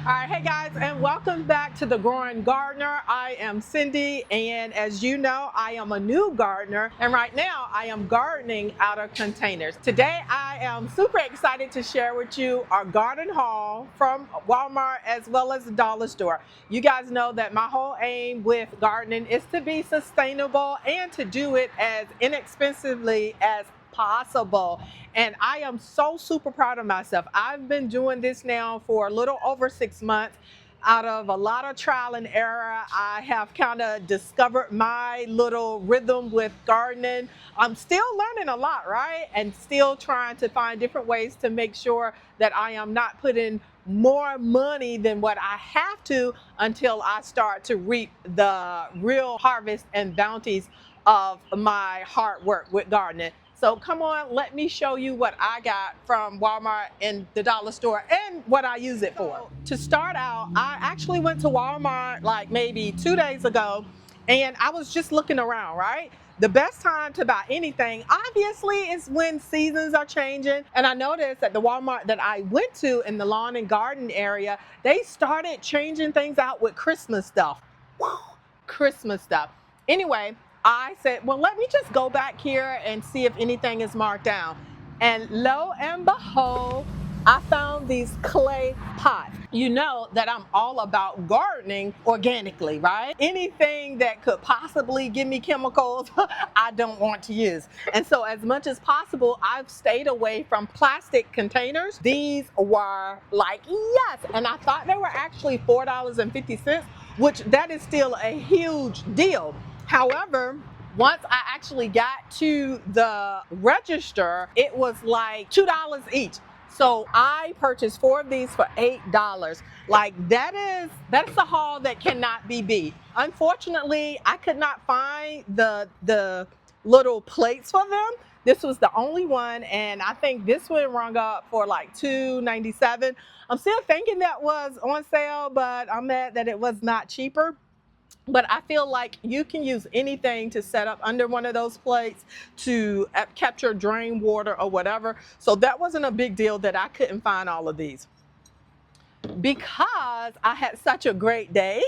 All right, hey guys, and welcome back to The Growing Gardener. I am Cindy, and as you know, I am a new gardener, and right now I am gardening out of containers. Today, I am super excited to share with you our garden haul from Walmart as well as the dollar store. You guys know that my whole aim with gardening is to be sustainable and to do it as inexpensively as possible. And I am so super proud of myself. I've been doing this now for a little over 6 months. Out of a lot of trial and error, I have kind of discovered my little rhythm with gardening. I'm still learning a lot, right? And still trying to find different ways to make sure that I am not putting more money than what I have to until I start to reap the real harvest and bounties of my hard work with gardening. So come on, let me show you what I got from Walmart and the dollar store and what I use it for. To start out, I actually went to Walmart like maybe 2 days ago, and I was just looking around, right? The best time to buy anything, obviously, is when seasons are changing. And I noticed at the Walmart that I went to in the lawn and garden area, they started changing things out with Christmas stuff. Woo, Christmas stuff. Anyway, I said, well, let me just go back here and see if anything is marked down. And lo and behold, I found these clay pots. You know that I'm all about gardening organically, right? Anything that could possibly give me chemicals, I don't want to use. And so as much as possible, I've stayed away from plastic containers. These were like, yes. And I thought they were actually $4.50, which that is still a huge deal. However, once I actually got to the register, it was like $2 each. So I purchased 4 of these for $8. Like that's a haul that cannot be beat. Unfortunately, I could not find the little plates for them. This was the only one, and I think this one rung up for like $2.97. I'm still thinking that was on sale, but I'm mad that it was not cheaper. But I feel like you can use anything to set up under one of those plates to capture drain water or whatever. So that wasn't a big deal that I couldn't find all of these. Because I had such a great day,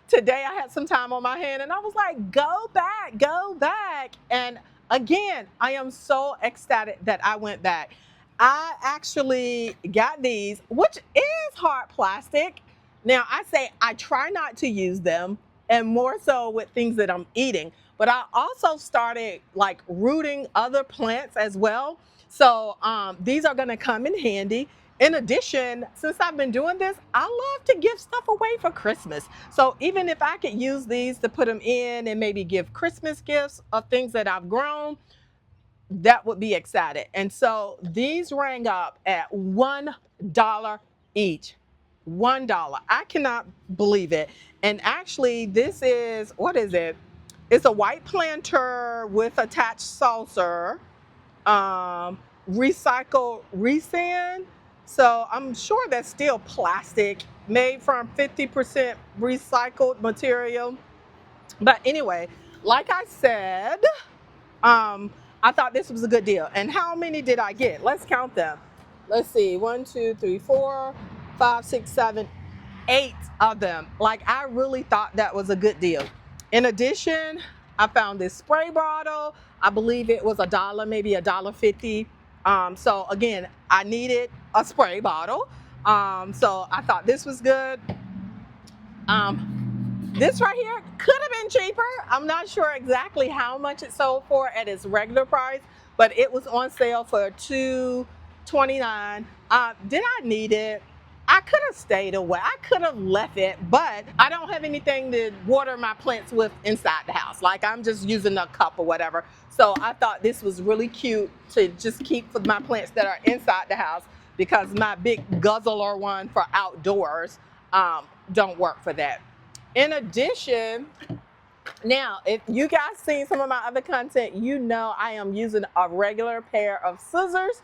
today I had some time on my hand and I was like, go back, go back. And again, I am so ecstatic that I went back. I actually got these, which is hard plastic. Now, I say I try not to use them, and more so with things that I'm eating, but I also started like rooting other plants as well. So these are gonna come in handy. In addition, since I've been doing this, I love to give stuff away for Christmas. So even if I could use these to put them in and maybe give Christmas gifts of things that I've grown, that would be excited. And so these rang up at $1 each. $1. I cannot believe it. And actually, this is, what is it? It's a white planter with attached saucer, recycled resand. So I'm sure that's still plastic, made from 50% recycled material. But anyway, like I said, I thought this was a good deal. And how many did I get? Let's count them. Let's see, 1, 2, 3, 4, 5, 6, 7, 8 of them. Like, I really thought that was a good deal. In addition, I found this spray bottle. I believe it was $1, maybe $1.50. So again, I needed a spray bottle. So I thought this was good. This right here could have been cheaper. I'm not sure exactly how much it sold for at its regular price, but it was on sale for $2.29. Did I need it? I could have stayed away. I could have left it, but I don't have anything to water my plants with inside the house. Like, I'm just using a cup or whatever. So I thought this was really cute to just keep for my plants that are inside the house, because my big guzzler one for outdoors don't work for that. In addition, now, if you guys seen some of my other content, you know I am using a regular pair of scissors.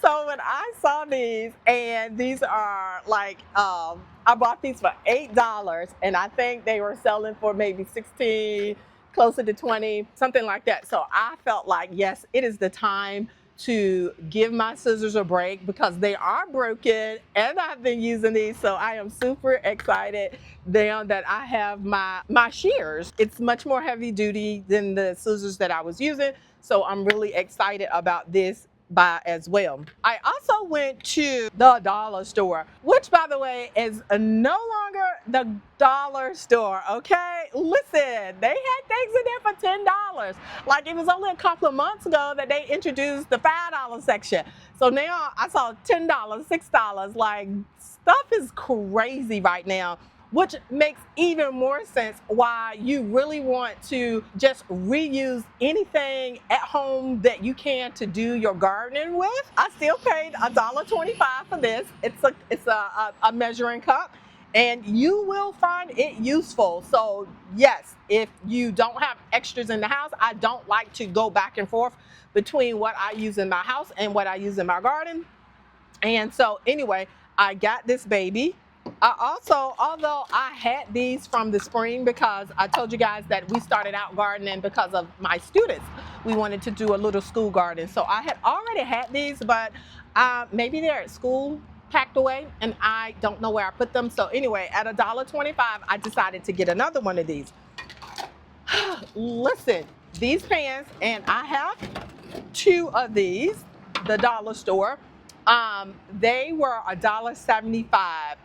So when I saw these, and these are like, I bought these for $8, and I think they were selling for maybe 16, closer to 20, something like that. So I felt like, yes, it is the time to give my scissors a break because they are broken and I've been using these. So I am super excited now that I have my shears. It's much more heavy duty than the scissors that I was using. So I'm really excited about this buy as well. I also went to the dollar store, which by the way is no longer the dollar store, okay? Listen, they had things in there for $10. Like it was only a couple of months ago that they introduced the $5 section. So now I saw $10, $6, like stuff is crazy right now, which makes even more sense why you really want to just reuse anything at home that you can to do your gardening with. I still paid $1.25 for this. It's a measuring cup, and you will find it useful. So yes, if you don't have extras in the house, I don't like to go back and forth between what I use in my house and what I use in my garden. And so anyway, I got this baby. I also, although I had these from the spring because I told you guys that we started out gardening because of my students. We wanted to do a little school garden. So I had already had these, but maybe they're at school packed away and I don't know where I put them. So anyway, at $1.25, I decided to get another one of these. Listen, these pans, and I have two of these, the dollar store. They were $1.75.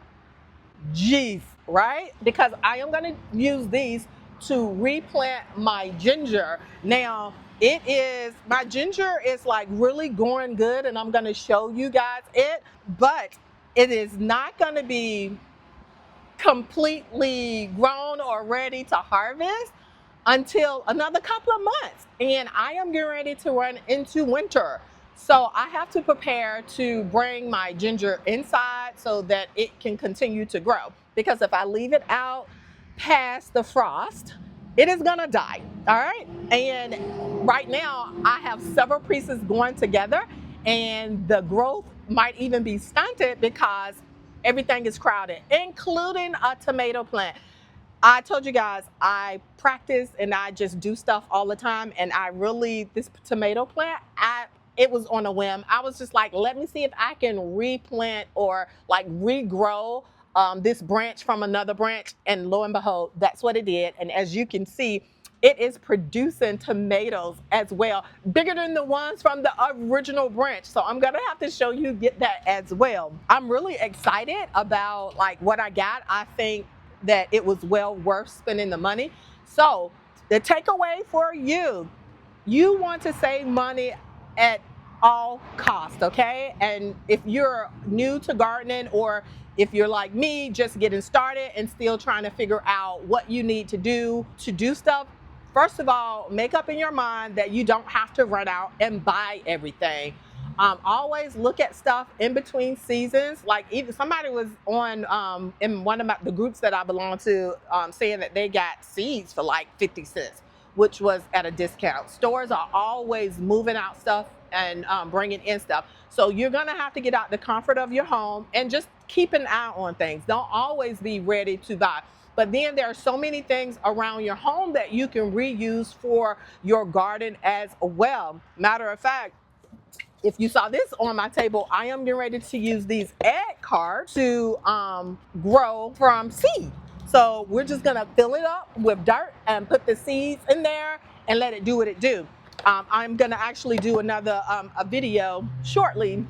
Jeez, right? Because I am going to use these to replant my ginger. Now, my ginger is like really growing good, and I'm going to show you guys it, but it is not going to be completely grown or ready to harvest until another couple of months. And I am getting ready to run into winter. So I have to prepare to bring my ginger inside so that it can continue to grow. Because if I leave it out past the frost, it is gonna die, all right? And right now I have several pieces going together and the growth might even be stunted because everything is crowded, including a tomato plant. I told you guys I practice and I just do stuff all the time, and this tomato plant, it was on a whim. I was just like, let me see if I can replant or like regrow this branch from another branch, and lo and behold, that's what it did. And as you can see, it is producing tomatoes as well, bigger than the ones from the original branch. So I'm gonna have to show you get that as well. I'm really excited about like what I got. I think that it was well worth spending the money. So the takeaway for you want to save money at all costs, okay? And if you're new to gardening, or if you're like me, just getting started and still trying to figure out what you need to do stuff, first of all, make up in your mind that you don't have to run out and buy everything. Always look at stuff in between seasons. Like even somebody was on in one of the groups that I belong to saying that they got seeds for like 50 cents, which was at a discount. Stores are always moving out stuff and bringing in stuff. So you're gonna have to get out the comfort of your home and just keep an eye on things. Don't always be ready to buy. But then there are so many things around your home that you can reuse for your garden as well. Matter of fact, if you saw this on my table, I am getting ready to use these egg carts to grow from seed. So we're just gonna fill it up with dirt and put the seeds in there and let it do what it do. I'm gonna actually do another a video shortly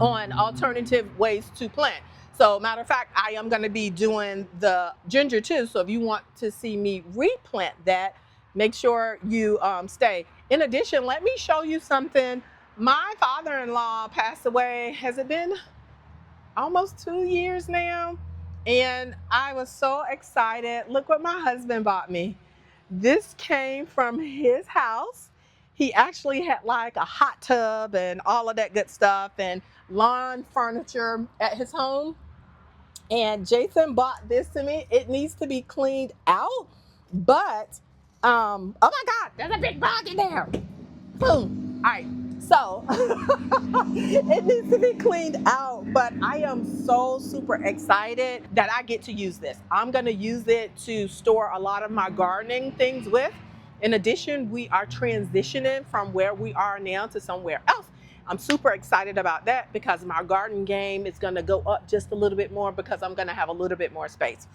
on alternative ways to plant. So matter of fact, I am gonna be doing the ginger too. So if you want to see me replant that, make sure you stay. In addition, let me show you something. My father-in-law passed away, has it been almost 2 years now? And I was so excited. Look what my husband bought me. This came from his house. He actually had like a hot tub and all of that good stuff and lawn furniture at his home. And Jason bought this to me. It needs to be cleaned out, but oh my God, there's a big bug in there. Boom. All right. So it needs to be cleaned out, but I am so super excited that I get to use this. I'm going to use it to store a lot of my gardening things with. In addition, we are transitioning from where we are now to somewhere else. I'm super excited about that because my garden game is going to go up just a little bit more because I'm going to have a little bit more space.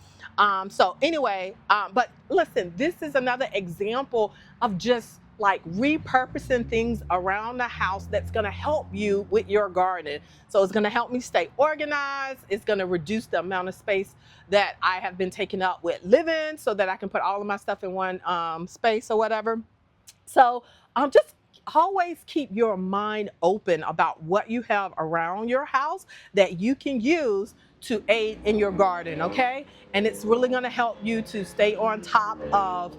So anyway, but listen, this is another example of just like repurposing things around the house that's going to help you with your garden. So it's going to help me stay organized. It's going to reduce the amount of space that I have been taking up with living so that I can put all of my stuff in one space or whatever. So just always keep your mind open about what you have around your house that you can use to aid in your garden, okay? And it's really going to help you to stay on top of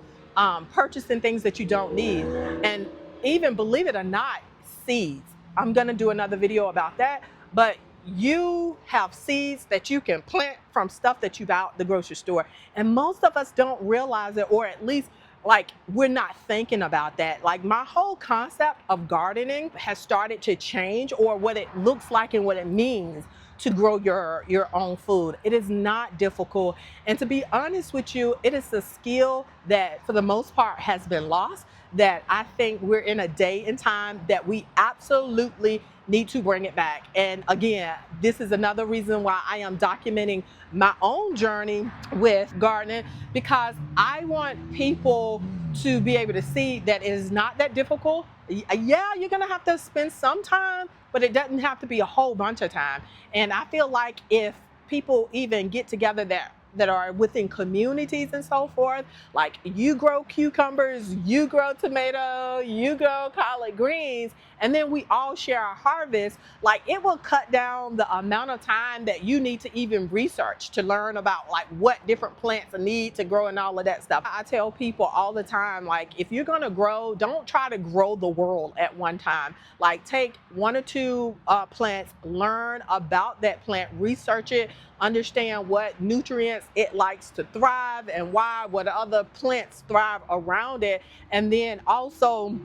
purchasing things that you don't need. And even, believe it or not, seeds. I'm going to do another video about that. But you have seeds that you can plant from stuff that you bought at the grocery store. And most of us don't realize it, or at least like we're not thinking about that. Like my whole concept of gardening has started to change, or what it looks like and what it means to grow your own food. It is not difficult. And to be honest with you, it is a skill that for the most part has been lost, that I think we're in a day and time that we absolutely need to bring it back. And again, this is another reason why I am documenting my own journey with gardening, because I want people to be able to see that it is not that difficult. Yeah, you're gonna have to spend some time, but it doesn't have to be a whole bunch of time. And I feel like if people even get together that are within communities and so forth, like you grow cucumbers, you grow tomato, you grow collard greens, and then we all share our harvest, like it will cut down the amount of time that you need to even research to learn about like what different plants need to grow and all of that stuff. I tell people all the time, like if you're gonna grow, don't try to grow the world at one time. Like take one or two plants, learn about that plant, research it, understand what nutrients it likes to thrive and why, what other plants thrive around it, and then also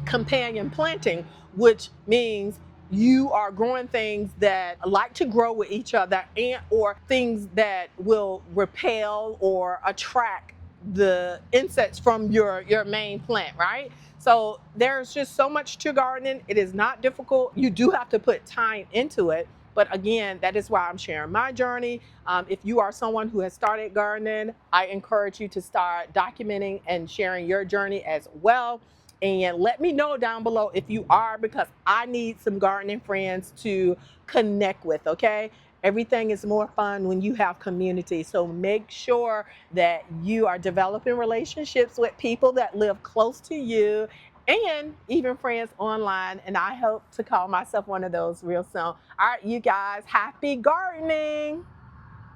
companion planting, which means you are growing things that like to grow with each other, and or things that will repel or attract the insects from your main plant, right? So there's just so much to gardening. It is not difficult. You do have to put time into it. But again, that is why I'm sharing my journey. If you are someone who has started gardening, I encourage you to start documenting and sharing your journey as well. And let me know down below if you are, because I need some gardening friends to connect with, okay? Everything is more fun when you have community. So make sure that you are developing relationships with people that live close to you, and even friends online. And I hope to call myself one of those real soon. All right, you guys, happy gardening.